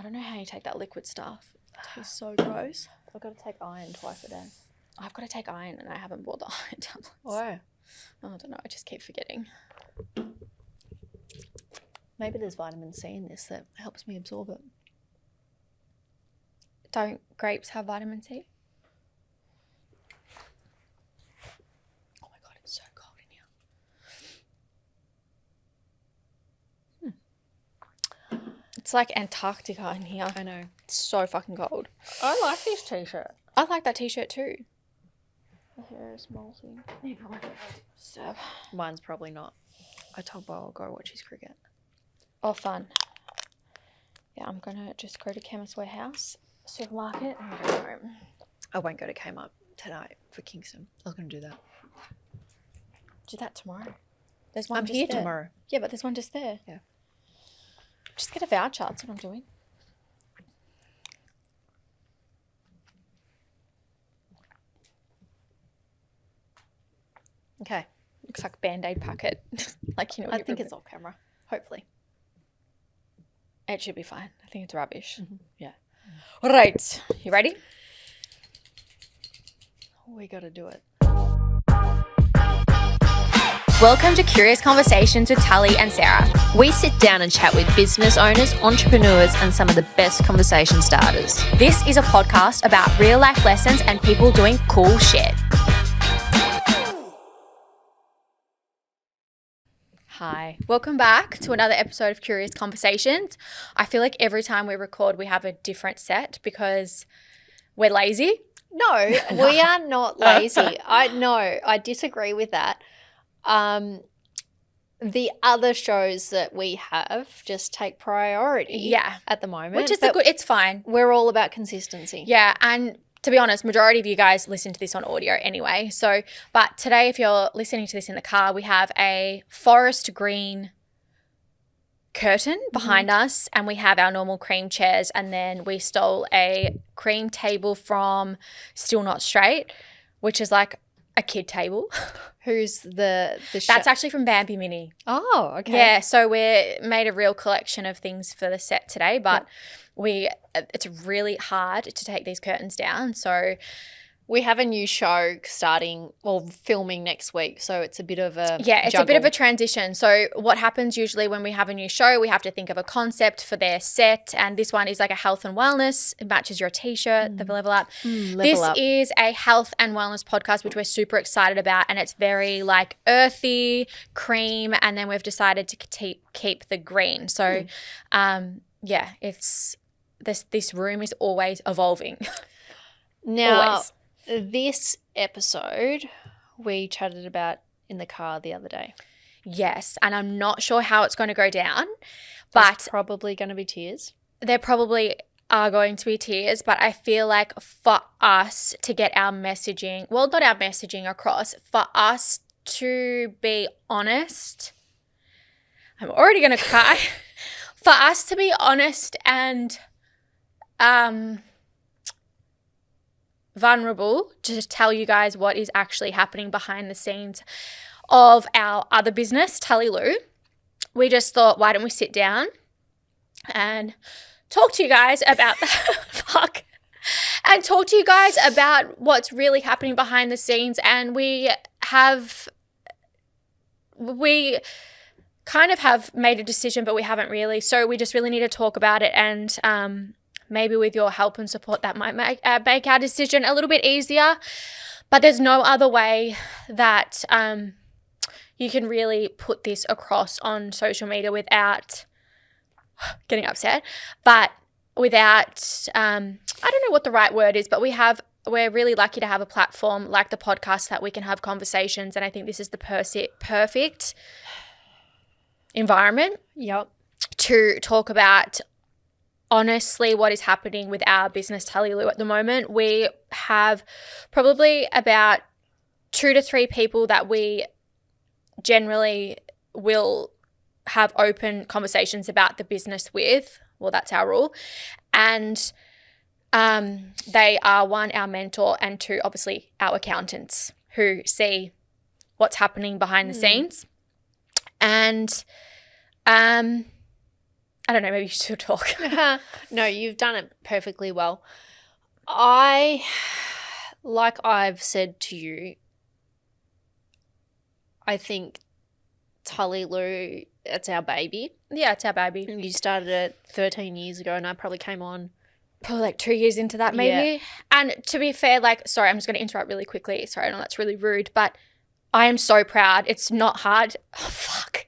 I don't know how you take that liquid stuff. It tastes so gross. I've got to take iron twice a day. I've got to take iron and I haven't bought the iron tablets. Why? Oh, I don't know. I just keep forgetting. Maybe there's vitamin C in this that helps me absorb it. Don't grapes have vitamin C? Oh my God, it's so cold in here. It's like Antarctica in here. I know. It's so fucking cold. I like this t-shirt. I like that t-shirt too. The hair is molting. You probably so. Mine's probably not. I told Bo I'll go watch his cricket. Oh, fun. Yeah, I'm going to just go to Chemist Warehouse, supermarket, and go home. I won't go to Kmart tonight for Kingston. I was going to do that. Do that tomorrow. There's one I'm just here there. tomorrow. Yeah, but there's one just there. Yeah. Just get a voucher. That's what I'm doing. Okay. Looks like a Band-Aid packet. Like, you know. I think it's off camera. Hopefully. It should be fine. I think it's rubbish. Mm-hmm. Yeah. All right. You ready? We got to do it. Welcome to Curious Conversations with Tally and Sarah. We sit down and chat with business owners, entrepreneurs, and some of the best conversation starters. This is a podcast about real life lessons and people doing cool shit. Hi, welcome back to another episode of Curious Conversations. I feel like every time we record, we have a different set because we're lazy. No, we are not lazy. I disagree with that. The other shows that we have just take priority at the moment. Which is it's fine. We're all about consistency. Yeah, and to be honest, majority of you guys listen to this on audio anyway. So, but today, if you're listening to this in the car, we have a forest green curtain behind us, and we have our normal cream chairs, and then we stole a cream table from Still Not Straight, which is like a kid table. Who's the That's actually from Bambi Mini. Oh, okay. Yeah, so we made a real collection of things for the set today, but it's really hard to take these curtains down. So we have a new show filming next week, so it's a bit of a it's a bit of a transition. So what happens usually when we have a new show, we have to think of a concept for their set, and this one is like a health and wellness. It matches your t-shirt, the Level Up. This is a health and wellness podcast, which we're super excited about, and it's very like earthy, cream, and then we've decided to keep the green. So it's this room is always evolving. Now always. This episode we chatted about in the car the other day. Yes, and I'm not sure how it's going to go down, but There's probably going to be tears. There probably are going to be tears, but I feel like for us to get our messaging, well, not our messaging across, for us to be honest, I'm already going to cry, for us to be honest and vulnerable to tell you guys what is actually happening behind the scenes of our other business, Taloo. We just thought, why don't we sit down and talk to you guys about talk to you guys about what's really happening behind the scenes. And we kind of have made a decision, but we haven't really. So we just really need to talk about it, and maybe with your help and support, that might make our decision a little bit easier. But there's no other way that you can really put this across on social media without getting upset, but without, I don't know what the right word is, but we're really lucky to have a platform like the podcast that we can have conversations. And I think this is the perfect environment to talk about honestly what is happening with our business Taloo at the moment. We have probably about 2 to 3 people that we generally will have open conversations about the business with. Well, that's our rule. And they are 1, our mentor, and 2, obviously our accountants who see what's happening behind the scenes. And I don't know, maybe you should talk. No, you've done it perfectly well. Like I've said to you, I think Taloo, it's our baby. Yeah, it's our baby. You started it 13 years ago, and I probably came on. Probably like 2 years into that, maybe. Yeah. And to be fair, like, sorry, I'm just going to interrupt really quickly. Sorry, I know that's really rude, but I am so proud. It's not hard. Oh, fuck.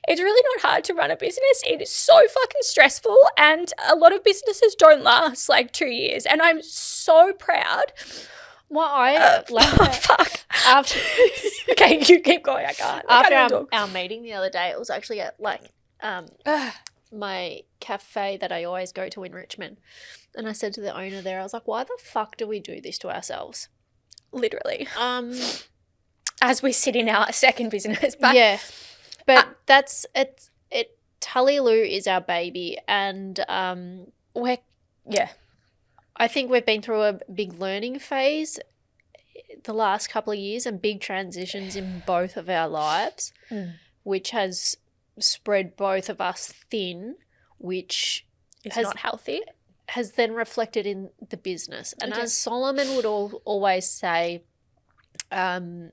It's really not hard to run a business. It is so fucking stressful, and a lot of businesses don't last like 2 years, and I'm so proud. Well, I fuck. After okay, you keep going. I can't. After our meeting the other day, it was actually at like my cafe that I always go to in Richmond, and I said to the owner there, I was like, "Why the fuck do we do this to ourselves?" Literally. As we sit in our second business, but yeah, but that's it. Taloo is our baby, and I think we've been through a big learning phase the last couple of years and big transitions in both of our lives, which has spread both of us thin, which is not healthy. Has then reflected in the business. And as Solomon would always say, in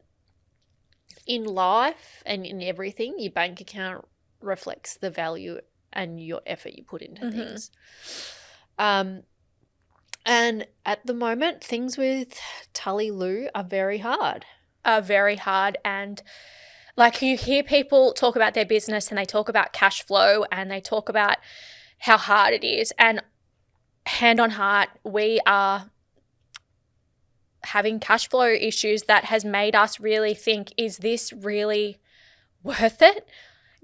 life and in everything, your bank account reflects the value and your effort you put into things. And at the moment, things with Taloo are very hard. And like you hear people talk about their business and they talk about cash flow and they talk about how hard it is. And hand on heart, we are having cash flow issues that has made us really think, is this really worth it?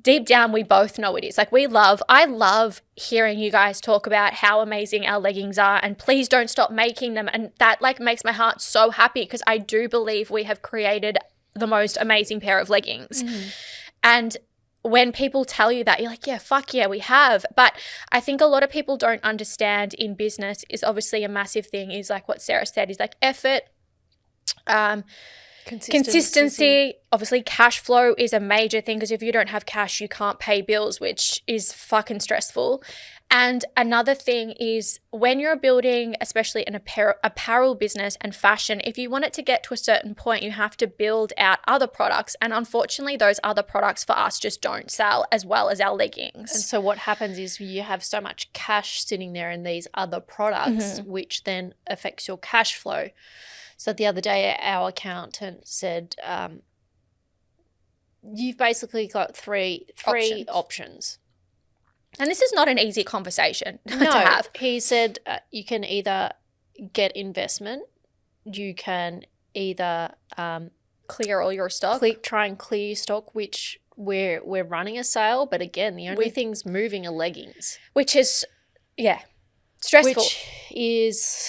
Deep down, we both know it is. Like I love hearing you guys talk about how amazing our leggings are, and please don't stop making them. And that like makes my heart so happy, because I do believe we have created the most amazing pair of leggings. And when people tell you that, you're like, yeah, fuck yeah, we have. But I think a lot of people don't understand in business is obviously a massive thing, is like what Sarah said, is like effort, consistency. Obviously cash flow is a major thing, because if you don't have cash you can't pay bills, which is fucking stressful. And another thing is when you're building especially an apparel business and fashion, if you want it to get to a certain point, you have to build out other products, and unfortunately those other products for us just don't sell as well as our leggings. And so what happens is you have so much cash sitting there in these other products, which then affects your cash flow. So the other day our accountant said, you've basically got three options. And this is not an easy conversation to No, have. He said you can either get investment, you can either clear all your stock. Try and clear your stock, which we're running a sale, but again, the only things moving are leggings. Which is, stressful. Which is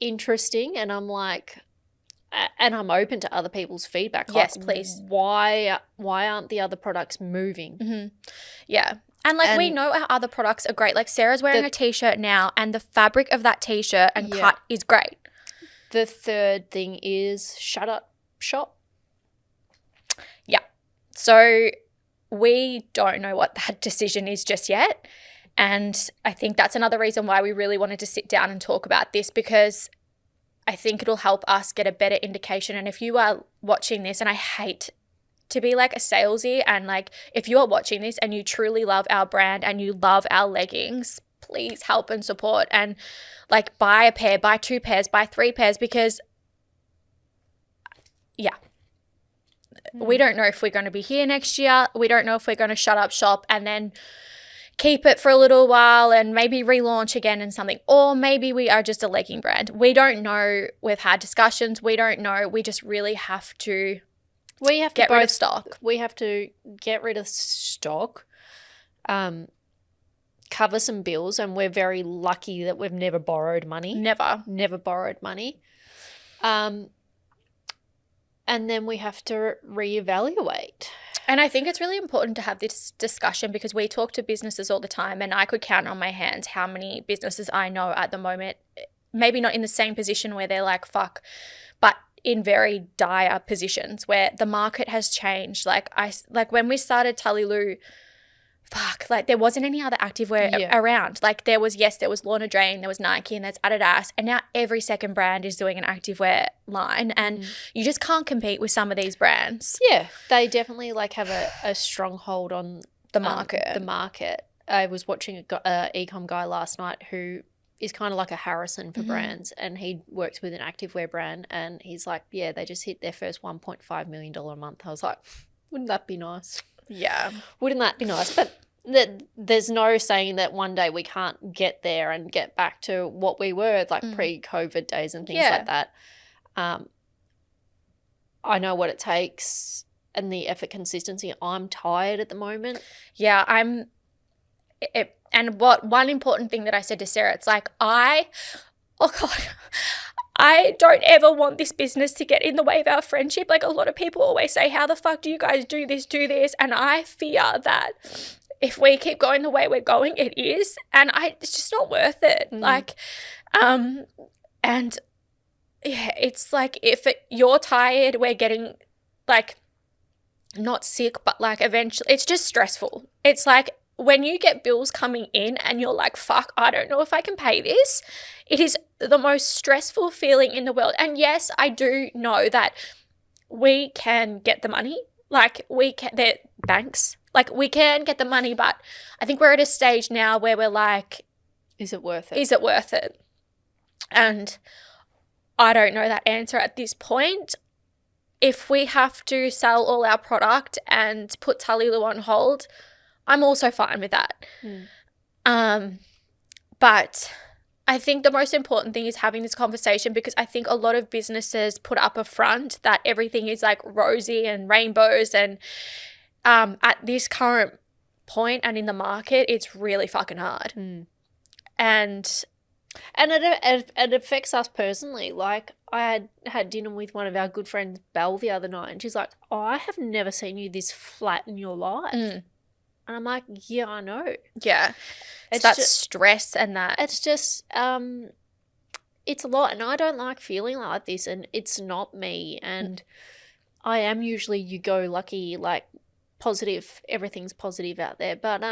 interesting, and I'm like, and I'm open to other people's feedback. Yes, please. Why aren't the other products moving? Yeah. And like we know our other products are great. Like Sarah's wearing a t-shirt now, and the fabric of that t-shirt and cut is great. The third thing is shut up shop. Yeah. So we don't know what that decision is just yet. And I think that's another reason why we really wanted to sit down and talk about this, because I think it'll help us get a better indication. And if you are watching this, and I hate to be like a salesy, and like if you are watching this and you truly love our brand and you love our leggings, please help and support, and like buy a pair, buy 2 pairs, buy 3 pairs, because we don't know if we're going to be here next year. We don't know if we're going to shut up shop and then keep it for a little while and maybe relaunch again in something, or maybe we are just a legging brand. We don't know. We've had discussions. We don't know. We just really have to get rid of stock. We have to get rid of stock, cover some bills, and we're very lucky that we've never borrowed money. Never borrowed money. And then we have to reevaluate. And I think it's really important to have this discussion, because we talk to businesses all the time, and I could count on my hands how many businesses I know at the moment, maybe not in the same position where they're like, fuck, but in very dire positions where the market has changed. Like when we started Taloo, fuck, like there wasn't any other activewear around. Like there was Lorna Drain, there was Nike, and there's Adidas, and now every second brand is doing an activewear line, and you just can't compete with some of these brands. Yeah, they definitely like have a strong hold on the market. I was watching a e-com guy last night who is kind of like a Harrison for brands, and he works with an activewear brand, and he's like, yeah, they just hit their first $1.5 million a month. I was like, wouldn't that be nice? Yeah. Wouldn't that be nice? But there's no saying that one day we can't get there and get back to what we were like pre-COVID days and things like that. I know what it takes and the effort, consistency. I'm tired at the moment. Yeah, and one important thing that I said to Sarah, it's like I don't ever want this business to get in the way of our friendship. Like a lot of people always say, how the fuck do you guys do this? And I fear that if we keep going the way we're going, it is. And it's just not worth it. Like, and yeah, it's like if you're tired, we're getting like not sick, but like eventually it's just stressful. It's like when you get bills coming in and you're like, fuck, I don't know if I can pay this. It is the most stressful feeling in the world. And yes, I do know that we can get the money. Like they're banks. Like we can get the money, but I think we're at a stage now where we're like, is it worth it? Is it worth it? And I don't know that answer at this point. If we have to sell all our product and put Taloo on hold, I'm also fine with that. But I think the most important thing is having this conversation, because I think a lot of businesses put up a front that everything is like rosy and rainbows, and at this current point and in the market, it's really fucking hard. And it affects us personally. Like I had dinner with one of our good friends, Belle, the other night, and she's like, oh, I have never seen you this flat in your life. And I'm like, yeah, I know. Yeah. It's that stress and that. It's just, it's a lot. And I don't like feeling like this, and it's not me. And I am usually you-go-lucky, like positive, everything's positive out there. But,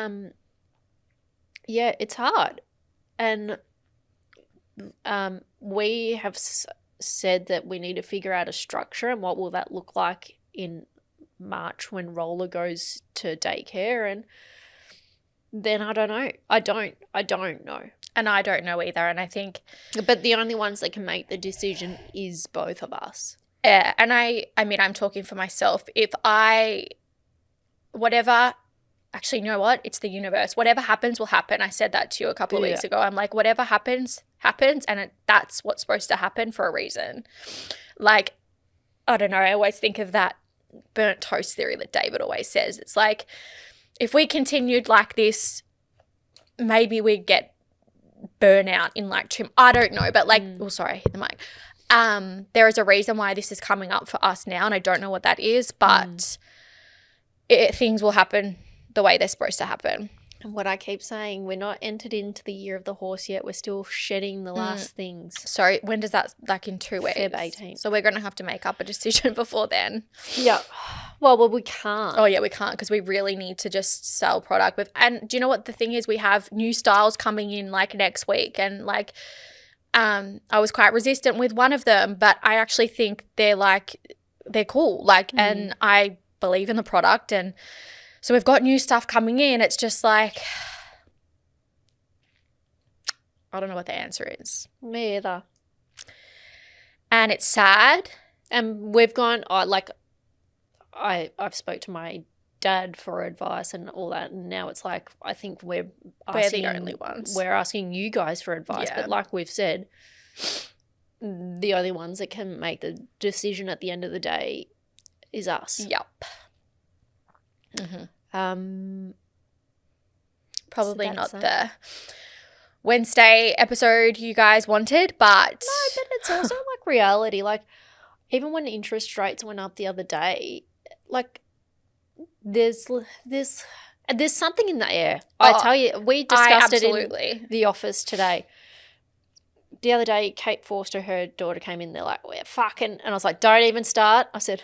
yeah, it's hard. And we have said that we need to figure out a structure, and what will that look like in March when Roller goes to daycare. And then I don't know. I don't know. And I don't know either. And I think, but the only ones that can make the decision is both of us. Yeah. And I mean, I'm talking for myself. Actually, you know what? It's the universe. Whatever happens will happen. I said that to you a couple of weeks ago. I'm like, whatever happens, happens. And that's what's supposed to happen for a reason. Like, I don't know. I always think of that burnt toast theory that David always says. It's like, if we continued like this, maybe we'd get burnout in like I don't know. But like, sorry, hit the mic. There is a reason why this is coming up for us now. And I don't know what that is. But things will happen the way they're supposed to happen. And what I keep saying, we're not entered into the year of the horse yet. We're still shedding the last things. So when does that, like in 2 weeks? Feb 18. So we're going to have to make up a decision before then. Yeah. Well, we can't. Oh, yeah, we can't, because we really need to just sell product. And do you know what the thing is? We have new styles coming in like next week. And like I was quite resistant with one of them, but I actually think they're cool. Like, and I believe in the product, and so we've got new stuff coming in. It's just like, I don't know what the answer is. Me either. And it's sad. And we've gone, I've spoke to my dad for advice and all that, and now it's like, I think we're the only ones. We're asking you guys for advice. Yeah. But like we've said, the only ones that can make the decision at the end of the day is us. Yep. Probably not the Wednesday episode you guys wanted, but no, but it's also like reality. Like even when interest rates went up the other day, like there's something in the air. I tell you, we discussed it in the office today. The other day, Kate Forster, her daughter came in. They're like, "We're fucking," and I was like, "Don't even start." I said,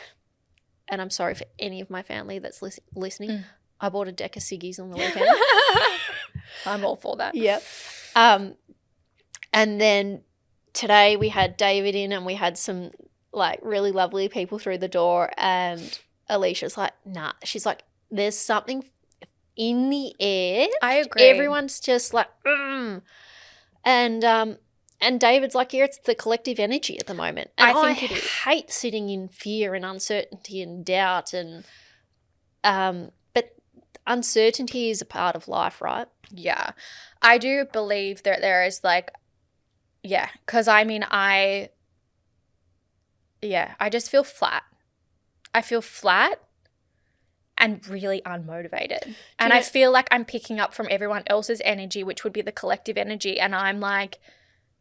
and I'm sorry for any of my family that's listening. I bought a deck of ciggies on the weekend. I'm all for that. Yep. And then today we had David in and we had some like really lovely people through the door, and Alicia's like, nah. She's like, there's something in the air. I agree. Everyone's just like, and David's like, yeah, it's the collective energy at the moment. And I think it is. hate sitting in fear and uncertainty and doubt, and but uncertainty is a part of life, right? Yeah. I do believe that there is like, yeah, because I mean, I just feel flat. I feel flat and really unmotivated. And I feel like I'm picking up from everyone else's energy, which would be the collective energy, and I'm like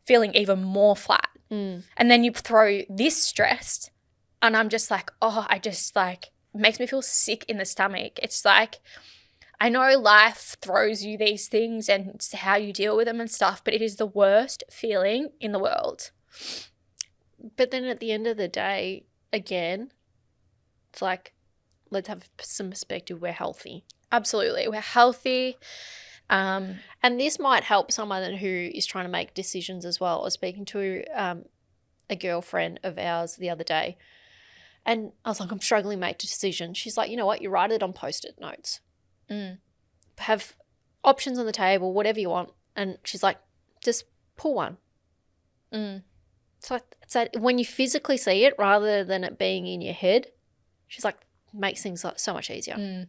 feeling even more flat. And then you throw this stress and I'm just like, oh, I just like, it makes me feel sick in the stomach. It's like, I know life throws you these things and it's how you deal with them and stuff, but it is the worst feeling in the world. But then at the end of the day, again, it's like, let's have some perspective. We're healthy. Absolutely. We're healthy. And this might help someone who is trying to make decisions as well. I was speaking to a girlfriend of ours the other day, and I was like, I'm struggling to make a decision. She's like, you know what? You write it on Post-it notes. Have options on the table, whatever you want. And she's like, just pull one. So when you physically see it rather than it being in your head, she's like, makes things so much easier. And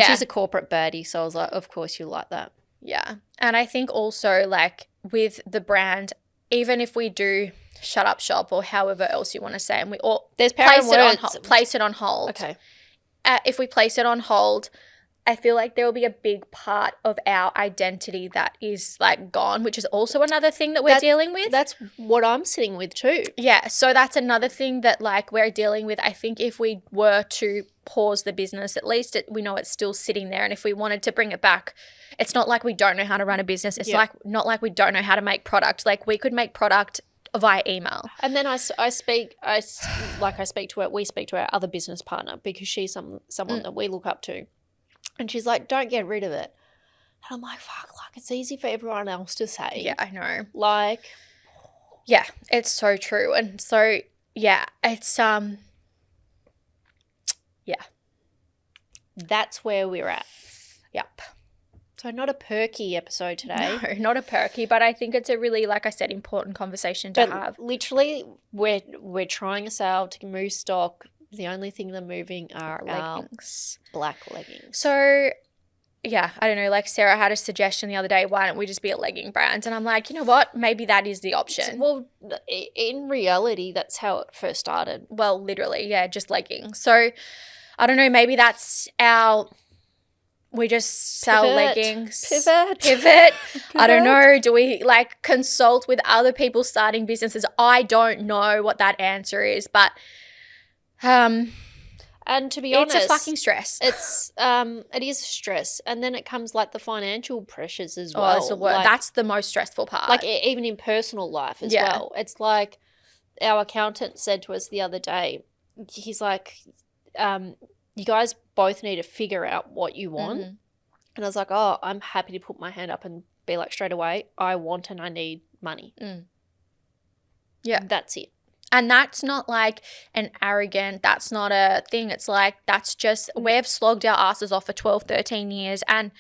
she's a corporate baddie, so I was like, of course you like that. Yeah. And I think also like with the brand, even if we do shut up shop or however else you want to say, and we all place it on hold. Okay. If we place it on hold, I feel like there will be a big part of our identity that is like gone, which is also another thing that we're dealing with. That's what I'm sitting with too. Yeah. So that's another thing that like we're dealing with. I think if we were to pause the business, at least we know it's still sitting there. And if we wanted to bring it back, it's not like we don't know how to run a business. It's not like we don't know how to make product. Like we could make product via email. And then we speak to our other business partner because she's someone that we look up to. And she's like, don't get rid of it. And I'm like, fuck, like it's easy for everyone else to say. Yeah, I know. Like, yeah, it's so true. And so, yeah, it's, yeah. That's where we're at. Yep. So not a perky episode today. No, not a perky, but I think it's a really, like I said, important conversation to have. Literally, we're trying a sale to move stock. The only thing they're moving are leggings. Black leggings. So, yeah, I don't know, like Sarah had a suggestion the other day, why don't we just be a legging brand? And I'm like, you know what? Maybe that is the option. Well, in reality, that's how it first started. Well, literally, yeah, just leggings. So, I don't know, maybe that's we just sell leggings. Pivot. I don't know. Do we like consult with other people starting businesses? I don't know what that answer is, but and to be honest, it's a fucking stress. It is stress, and then it comes like the financial pressures as well. Oh, that's the word. That's the most stressful part. Like even in personal life as well. It's like our accountant said to us the other day. He's like, you guys both need to figure out what you want. And I was like, oh, I'm happy to put my hand up and be like straight away, I want and I need money. Yeah, that's it. And that's not like an arrogant, that's not a thing. It's like, that's just, we've slogged our asses off for 12, 13 years. And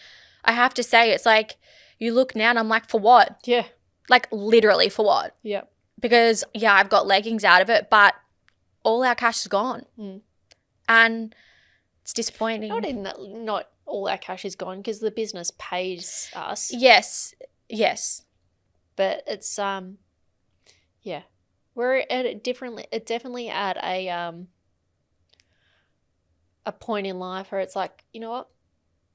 I have to say, it's like, you look now and I'm like, for what? Yeah. Like literally for what? Yeah. Because, yeah, I've got leggings out of it, but all our cash is gone. And it's disappointing. Not all our cash is gone because the business pays us. Yes. But it's, yeah. We're at definitely at a point in life where it's like, you know what,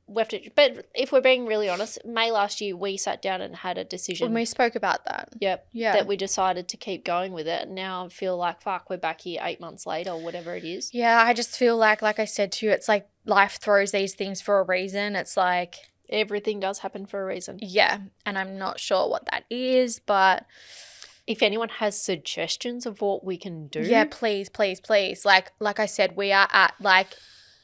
we have to. But if we're being really honest, May last year we sat down and had a decision. When we spoke about that. Yep. Yeah. That we decided to keep going with it, and now I feel like fuck, we're back here 8 months later or whatever it is. Yeah, I just feel like I said to you, it's like life throws these things for a reason. It's like everything does happen for a reason. Yeah, and I'm not sure what that is, but. If anyone has suggestions of what we can do. Yeah, please. Like I said, we are at like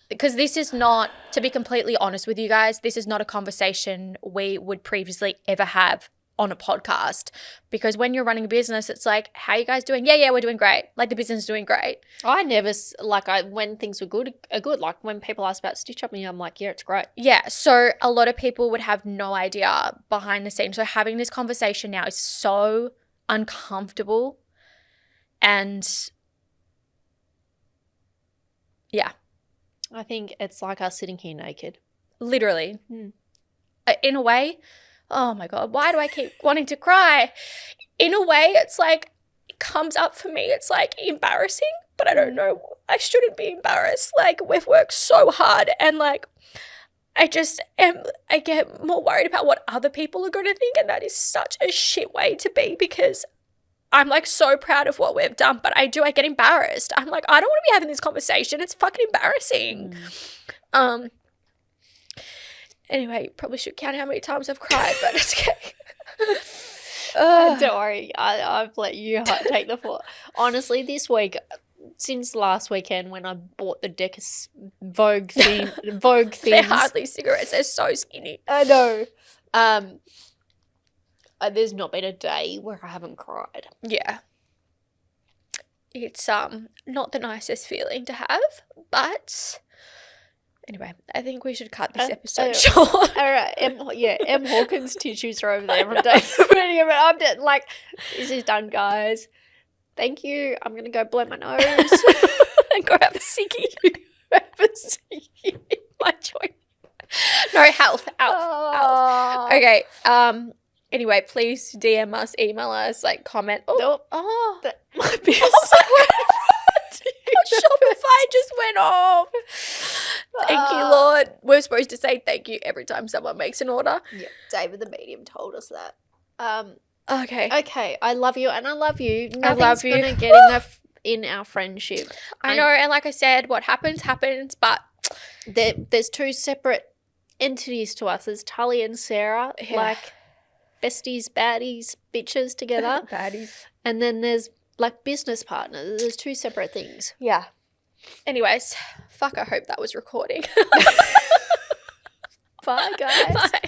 because this is not, to be completely honest with you guys, this is not a conversation we would previously ever have on a podcast, because when you're running a business, it's like, how are you guys doing? Yeah, we're doing great. Like, the business is doing great. I never, when things were good, are good. Like, when people ask about Stitch Up, and I'm like, yeah, it's great. Yeah, so a lot of people would have no idea behind the scenes. So having this conversation now is so uncomfortable, and yeah. I think it's like us sitting here naked. Literally. In a way, oh my God, why do I keep wanting to cry? In a way, it's like, it comes up for me. It's like embarrassing, but I don't know. I shouldn't be embarrassed. Like, we've worked so hard, and like, I get more worried about what other people are going to think. And that is such a shit way to be, because I'm like so proud of what we've done, but I get embarrassed. I'm like, I don't want to be having this conversation. It's fucking embarrassing. Anyway, probably should count how many times I've cried, but it's okay. Don't worry, I've let you take the floor. Honestly, this week, since last weekend when I bought the Decus Vogue things. They're hardly cigarettes. They're so skinny. I know. There's not been a day where I haven't cried. Yeah. It's not the nicest feeling to have, but anyway, I think we should cut this episode short. All right. M. Hawkins tissues are over there every day. I'm just like, this is done, guys. Thank you. I'm going to go blow my nose. And go have a ciggy. My joint. No, health. Okay. Anyway, please DM us, email us, like, comment. That might be Shopify just went off. Thank you, Lord. We're supposed to say thank you every time someone makes an order. Yeah, David the medium told us that. Okay. I love you, and I love you. I love you. Nothing's gonna get in our friendship. I know, and like I said, what happens, but there's two separate entities to us. There's Tully and Sarah, like besties, baddies, bitches together. Baddies. And then there's like business partners. There's two separate things. Yeah. Anyways, fuck, I hope that was recording. Bye, guys. Bye.